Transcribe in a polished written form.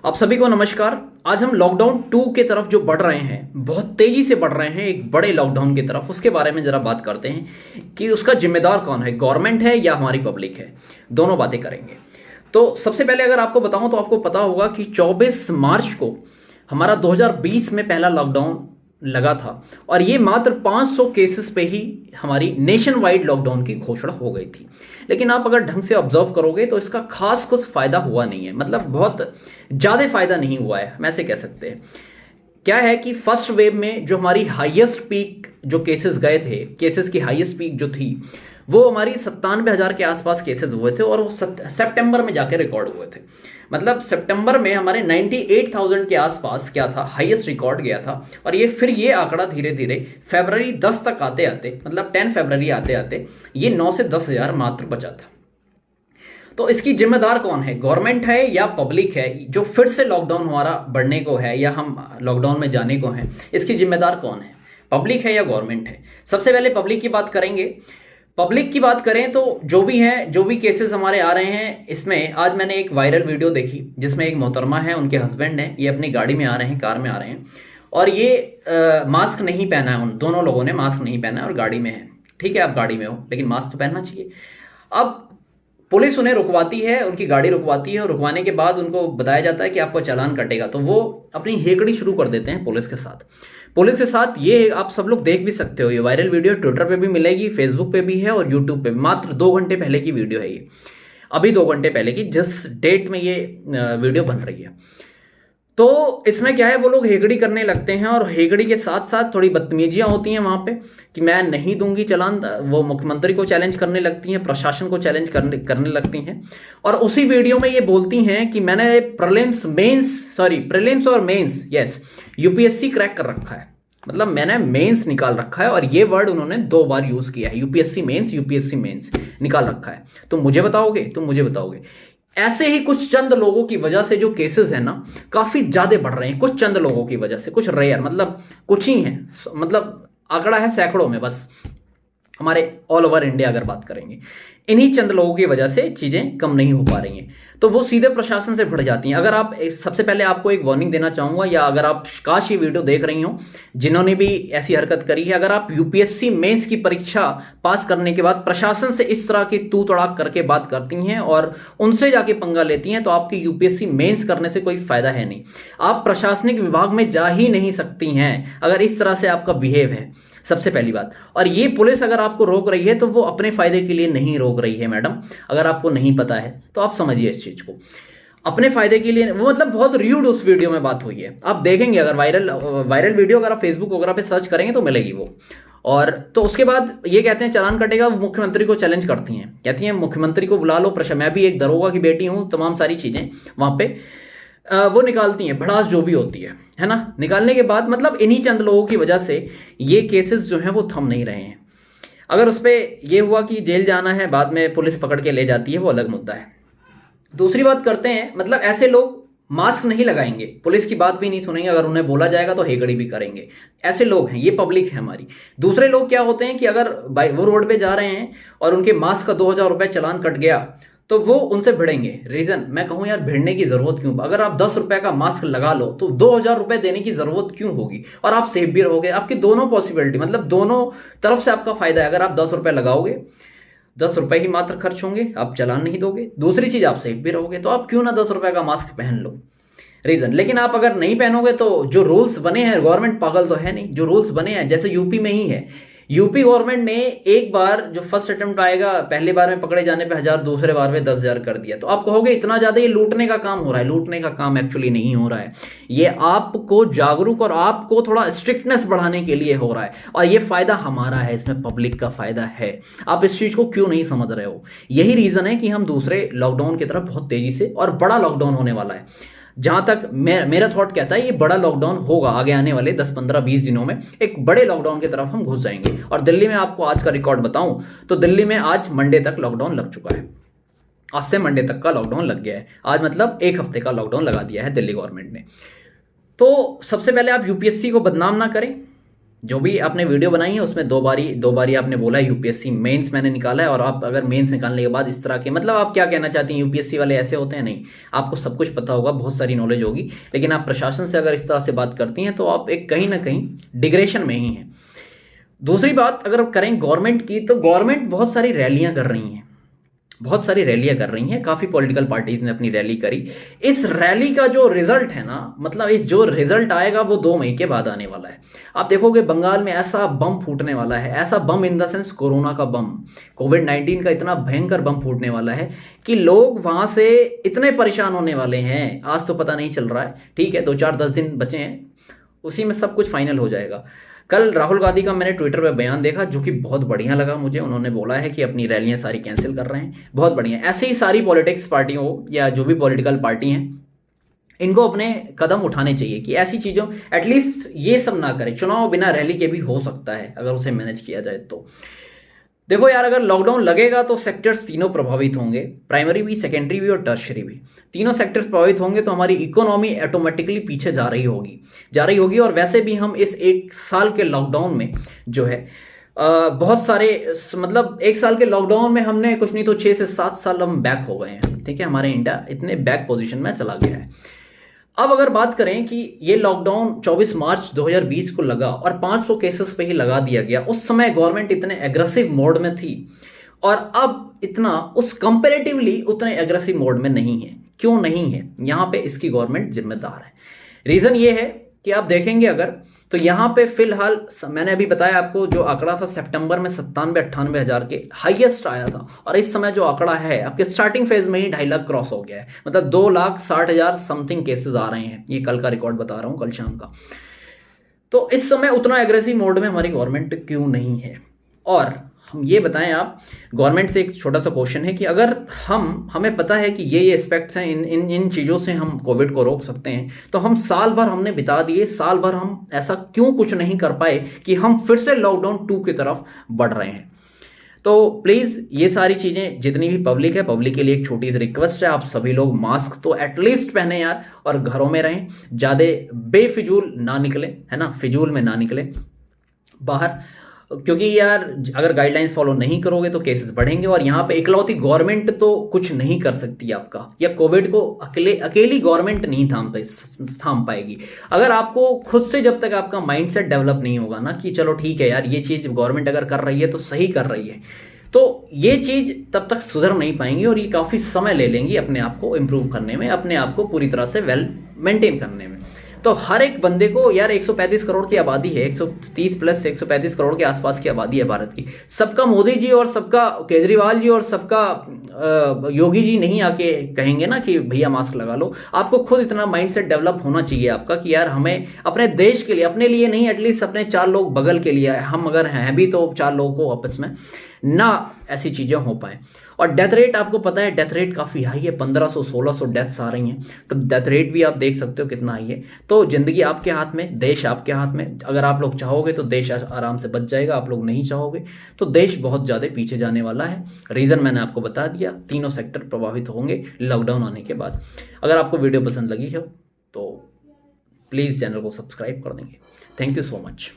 आप सभी को नमस्कार। आज हम लॉकडाउन 2 के तरफ जो बढ़ रहे हैं, बहुत तेजी से बढ़ रहे हैं एक बड़े लॉकडाउन की तरफ, उसके बारे में जरा बात करते हैं कि उसका जिम्मेदार कौन है, गवर्नमेंट है या हमारी पब्लिक है। दोनों बातें करेंगे। तो सबसे पहले अगर आपको बताऊं तो आपको पता होगा कि 24 मार्च को हमारा 2020 में पहला लॉकडाउन लगा था और ये मात्र 500 केसेस पे ही हमारी नेशन वाइड लॉकडाउन की घोषणा हो गई थी। लेकिन आप अगर ढंग से ऑब्जर्व करोगे तो इसका खास कुछ फायदा हुआ नहीं है, मतलब बहुत ज़्यादा फायदा नहीं हुआ है, हम ऐसे कह सकते हैं। क्या है कि फर्स्ट वेव में जो हमारी हाईएस्ट पीक जो केसेस गए थे, केसेस की हाईएस्ट पीक जो थी वो हमारी 97,000 के आसपास केसेस हुए थे और वो सितंबर में जाके रिकॉर्ड हुए थे। मतलब सितंबर में हमारे 98,000 के आसपास क्या था, हाईएस्ट रिकॉर्ड गया था। और ये आंकड़ा धीरे धीरे फरवरी 10 तक आते आते, मतलब 10 फरवरी आते आते ये 9 से 10,000 मात्र बचा था। तो इसकी जिम्मेदार कौन है, गवर्नमेंट है या पब्लिक है? जो फिर से लॉकडाउन हमारा बढ़ने को है या हम लॉकडाउन में जाने को हैं, इसकी जिम्मेदार कौन है, पब्लिक है या गवर्नमेंट है? सबसे पहले पब्लिक की बात करेंगे। पब्लिक की बात करें तो जो भी हैं, जो भी केसेस हमारे आ रहे हैं, इसमें आज मैंने एक वायरल वीडियो देखी जिसमें एक मोहतरमा है, उनके हस्बैंड हैं, ये अपनी गाड़ी में आ रहे हैं, कार में आ रहे हैं और ये मास्क नहीं पहना है। उन दोनों लोगों ने मास्क नहीं पहना है और गाड़ी में है। ठीक है, आप गाड़ी में हो लेकिन मास्क तो पहनना चाहिए। अब पुलिस उन्हें रुकवाती है, उनकी गाड़ी रुकवाती है और रुकवाने के बाद उनको बताया जाता है कि आपको चालान कटेगा। तो वो अपनी हेकड़ी शुरू कर देते हैं पुलिस के साथ। पुलिस के साथ ये आप सब लोग देख भी सकते हो, ये वायरल वीडियो ट्विटर पे भी मिलेगी, फेसबुक पे भी है और यूट्यूब पे भी। मात्र 2 घंटे पहले की वीडियो है ये, अभी 2 घंटे पहले की, जिस डेट में ये वीडियो बन रही है। तो इसमें क्या है, वो लोग हेगड़ी करने लगते हैं और हेगड़ी के साथ साथ थोड़ी बदतमीजियां होती हैं वहां पे कि मैं नहीं दूंगी चालान। वो मुख्यमंत्री को चैलेंज करने लगती हैं, प्रशासन को चैलेंज करने लगती हैं और उसी वीडियो में ये बोलती हैं कि मैंने प्रीलिम्स और मेंस यूपीएससी क्रैक कर रखा है। मतलब मैंने मेंस निकाल रखा है और ये वर्ड उन्होंने 2 बार यूज किया है, यूपीएससी मेंस निकाल रखा है। तुम मुझे बताओगे। ऐसे ही कुछ चंद लोगों की वजह से जो केसेस है ना, काफी ज्यादा बढ़ रहे हैं। कुछ चंद लोगों की वजह से, कुछ रेयर, मतलब कुछ ही हैं, मतलब आंकड़ा है सैकड़ों में बस, हमारे ऑल ओवर इंडिया अगर बात करेंगे। इन्हीं चंद लोगों की वजह से चीजें कम नहीं हो पा रही हैं, तो वो सीधे प्रशासन से भिड़ जाती हैं। अगर आप, सबसे पहले आपको एक वार्निंग देना चाहूंगा, या अगर आप काश ये वीडियो देख रही हो जिन्होंने भी ऐसी हरकत करी है, अगर आप यूपीएससी मेंस की परीक्षा पास करने के बाद प्रशासन से इस तरह की तू तड़ाक करके बात करती हैं और उनसे जाके पंगा लेती हैं, तो आपकी यूपीएससी मेंस करने से कोई फायदा है नहीं। आप प्रशासनिक विभाग में जा ही नहीं सकती हैं अगर इस तरह से आपका बिहेव है, सबसे पहली बात। और ये पुलिस अगर आपको रोक रही है तो वो अपने फायदे के लिए नहीं रोक रही है मैडम। अगर आपको नहीं पता है तो आप समझिए इस चीज को, अपने फायदे के लिए। वो मतलब बहुत र्यूड उस वीडियो में बात हुई है, आप देखेंगे अगर वायरल वीडियो अगर आप फेसबुक वगैरह पे सर्च करेंगे तो मिलेगी वो। और तो उसके बाद ये कहते हैं चालान कटेगा, वो मुख्यमंत्री को चैलेंज करती हैं, कहती हैं मुख्यमंत्री को बुला लो, मैं भी एक दरोगा की बेटी हूं, तमाम सारी चीजें वहां पे वो निकालती हैं, भड़ास जो भी होती है ना। निकालने के बाद मतलब इन्हीं चंद लोगों की वजह से ये केसेस जो हैं वो थम नहीं रहे हैं। अगर उस पर ये हुआ कि जेल जाना है, बाद में पुलिस पकड़ के ले जाती है, वो अलग मुद्दा है। दूसरी बात करते हैं, मतलब ऐसे लोग मास्क नहीं लगाएंगे, पुलिस की बात भी नहीं सुनेंगे, अगर उन्हें बोला जाएगा तो हेगड़ी भी करेंगे। ऐसे लोग हैं, ये पब्लिक है हमारी। दूसरे लोग क्या होते हैं कि अगर वो रोड पे जा रहे हैं और उनके मास्क का 2,000 रुपये चालान कट गया तो वो उनसे भिड़ेंगे। रीजन मैं कहूं यार, भिड़ने की जरूरत क्यों? अगर आप 10 रुपए का मास्क लगा लो तो 2,000 रुपए देने की जरूरत क्यों होगी? और आप सेफ भी रहोगे। आपकी दोनों पॉसिबिलिटी, मतलब दोनों तरफ से आपका फायदा है। अगर आप 10 रुपए लगाओगे, 10 रुपए ही मात्र खर्च होंगे, आप चालान नहीं दोगे। दूसरी चीज, आप सेफ भी रहोगे, तो आप क्यों ना 10 रुपए का मास्क पहन लो, रीजन। लेकिन आप अगर नहीं पहनोगे तो जो रूल्स बने हैं, गवर्नमेंट पागल तो है नहीं, जो रूल्स बने हैं, जैसे यूपी में ही है, यूपी गवर्नमेंट ने एक बार जो फर्स्ट अटेम्प्ट आएगा, पहले बार में पकड़े जाने पे 1,000, दूसरे बार में 10,000 कर दिया। तो आप कहोगे इतना ज्यादा ये लूटने का काम हो रहा है। लूटने का काम एक्चुअली नहीं हो रहा है, ये आपको जागरूक और आपको थोड़ा स्ट्रिक्टनेस बढ़ाने के लिए हो रहा है और ये फायदा हमारा है, इसमें पब्लिक का फायदा है। आप इस चीज को क्यों नहीं समझ रहे हो? यही रीजन है कि हम दूसरे लॉकडाउन की तरफ बहुत तेजी से, और बड़ा लॉकडाउन होने वाला है। जहां तक मेरा थॉट कहता है, ये बड़ा लॉकडाउन होगा आगे आने वाले 10, 15, 20 दिनों में। एक बड़े लॉकडाउन की तरफ हम घुस जाएंगे। और दिल्ली में आपको आज का रिकॉर्ड बताऊं तो दिल्ली में आज मंडे तक लॉकडाउन लग चुका है। आज से मंडे तक का लॉकडाउन लग गया है। आज मतलब 1 हफ्ते का लॉकडाउन लगा दिया है दिल्ली गवर्नमेंट ने। तो सबसे पहले आप यूपीएससी को बदनाम ना करें, जो भी आपने वीडियो बनाई है उसमें दो बारी आपने बोला है यूपीएससी मेंस मैंने निकाला है, और आप अगर मेंस निकालने के बाद इस तरह के, मतलब आप क्या कहना चाहती हैं यूपीएससी वाले ऐसे होते हैं? नहीं, आपको सब कुछ पता होगा, बहुत सारी नॉलेज होगी, लेकिन आप प्रशासन से अगर इस तरह से बात करती हैं तो आप एक कहीं ना कहीं डिग्रेशन में ही हैं। दूसरी बात अगर करें गवर्नमेंट की, तो गवर्नमेंट बहुत सारी रैलियां कर रही हैं, बहुत सारी रैलियां कर रही हैं, काफ़ी पॉलिटिकल पार्टीज ने अपनी रैली करी। इस रैली का जो रिजल्ट है ना, मतलब इस जो रिजल्ट आएगा वो 2 मई के बाद आने वाला है। आप देखोगे बंगाल में ऐसा बम फूटने वाला है, ऐसा बम इन द सेंस कोरोना का बम, कोविड-19 का इतना भयंकर बम फूटने वाला है कि लोग वहां से इतने परेशान होने वाले हैं। आज तो पता नहीं चल रहा है, ठीक है 2-4-10 दिन बचे हैं, उसी में सब कुछ फाइनल हो जाएगा। कल राहुल गांधी का मैंने ट्विटर पे बयान देखा जो कि बहुत बढ़िया लगा मुझे। उन्होंने बोला है कि अपनी रैलियां सारी कैंसिल कर रहे हैं, बहुत बढ़िया। ऐसे ही सारी पॉलिटिक्स पार्टियों या जो भी पॉलिटिकल पार्टी हैं, इनको अपने कदम उठाने चाहिए कि ऐसी चीज़ों एटलीस्ट ये सब ना करें। चुनाव बिना रैली के भी हो सकता है अगर उसे मैनेज किया जाए तो। देखो यार, अगर लॉकडाउन लगेगा तो सेक्टर्स तीनों प्रभावित होंगे, प्राइमरी भी, सेकेंडरी भी और टर्शरी भी। तीनों सेक्टर्स प्रभावित होंगे तो हमारी इकोनॉमी ऑटोमेटिकली पीछे जा रही होगी। और वैसे भी हम इस 1 साल के लॉकडाउन में जो है बहुत सारे, मतलब 1 साल के लॉकडाउन में हमने कुछ नहीं तो 6 से 7 साल हम बैक हो गए हैं, ठीक है। हमारे इंडिया इतने बैक पोजीशन में चला गया है। अब अगर बात करें कि ये लॉकडाउन 24 मार्च 2020 को लगा और 500 केसेस पे ही लगा दिया गया, उस समय गवर्नमेंट इतने एग्रेसिव मोड में थी, और अब इतना उस कंपैरेटिवली उतने एग्रेसिव मोड में नहीं है। क्यों नहीं है? यहाँ पे इसकी गवर्नमेंट जिम्मेदार है। रीजन ये है कि आप देखेंगे अगर, तो यहाँ पे फिलहाल मैंने अभी बताया आपको, जो आंकड़ा था सितंबर में 97-98 हज़ार के हाईएस्ट आया था, और इस समय जो आंकड़ा है आपके स्टार्टिंग फेज में ही 2.5 लाख क्रॉस हो गया है, मतलब 2,60,000 समथिंग केसेस आ रहे हैं। ये कल का रिकॉर्ड बता रहा हूँ, कल शाम का। तो इस समय उतना एग्रेसिव मोड में हमारी गवर्नमेंट क्यों नहीं है? और हम ये बताएं, आप गवर्नमेंट से एक छोटा सा क्वेश्चन है कि अगर हमें पता है कि ये एस्पेक्ट्स हैं, इन चीज़ों से हम कोविड को रोक सकते हैं, तो हम साल भर हमने बिता दिए, साल भर हम ऐसा क्यों कुछ नहीं कर पाए कि हम फिर से लॉकडाउन 2 की तरफ बढ़ रहे हैं? तो प्लीज़ ये सारी चीज़ें, जितनी भी पब्लिक है, पब्लिक के लिए एक छोटी सी रिक्वेस्ट है, आप सभी लोग मास्क तो एटलीस्ट पहने यार, और घरों में रहें, ज़्यादा बेफिजूल ना निकले, है ना, फिजूल में ना निकले बाहर, क्योंकि यार अगर गाइडलाइंस फॉलो नहीं करोगे तो केसेस बढ़ेंगे। और यहाँ पे इकलौती गवर्नमेंट तो कुछ नहीं कर सकती आपका, या कोविड को अकेली गवर्नमेंट नहीं थाम पाएगी। अगर आपको खुद से, जब तक आपका माइंडसेट डेवलप नहीं होगा ना कि चलो ठीक है यार, ये चीज़ गवर्नमेंट अगर कर रही है तो सही कर रही है, तो ये चीज़ तब तक सुधर नहीं पाएंगी, और ये काफ़ी समय ले लेंगी अपने आप को इम्प्रूव करने में, अपने आप को पूरी तरह से वेल मेंटेन करने में। तो हर एक बंदे को यार, 135 करोड़ की आबादी है, 130 प्लस 135 करोड़ के आसपास की आबादी है भारत की। सबका मोदी जी और सबका केजरीवाल जी और सबका योगी जी नहीं आके कहेंगे ना कि भैया मास्क लगा लो। आपको खुद इतना माइंडसेट डेवलप होना चाहिए आपका कि यार हमें अपने देश के लिए, अपने लिए नहीं, एटलीस्ट अपने 4 लोग बगल के लिए, हम अगर हैं भी तो 4 लोगों को आपस में ना ऐसी चीज़ें हो पाए। और डेथ रेट आपको पता है, डेथ रेट काफ़ी हाई है, 1500-1600 डेथ्स आ रही हैं, तो डेथ रेट भी आप देख सकते हो कितना हाई है। तो ज़िंदगी आपके हाथ में, देश आपके हाथ में। अगर आप लोग चाहोगे तो देश आराम से बच जाएगा, आप लोग नहीं चाहोगे तो देश बहुत ज़्यादा पीछे जाने वाला है। रीज़न मैंने आपको बता दिया, तीनों सेक्टर प्रभावित होंगे लॉकडाउन आने के बाद। अगर आपको वीडियो पसंद लगी हो तो प्लीज़ चैनल को सब्सक्राइब कर देंगे। Thank you so much.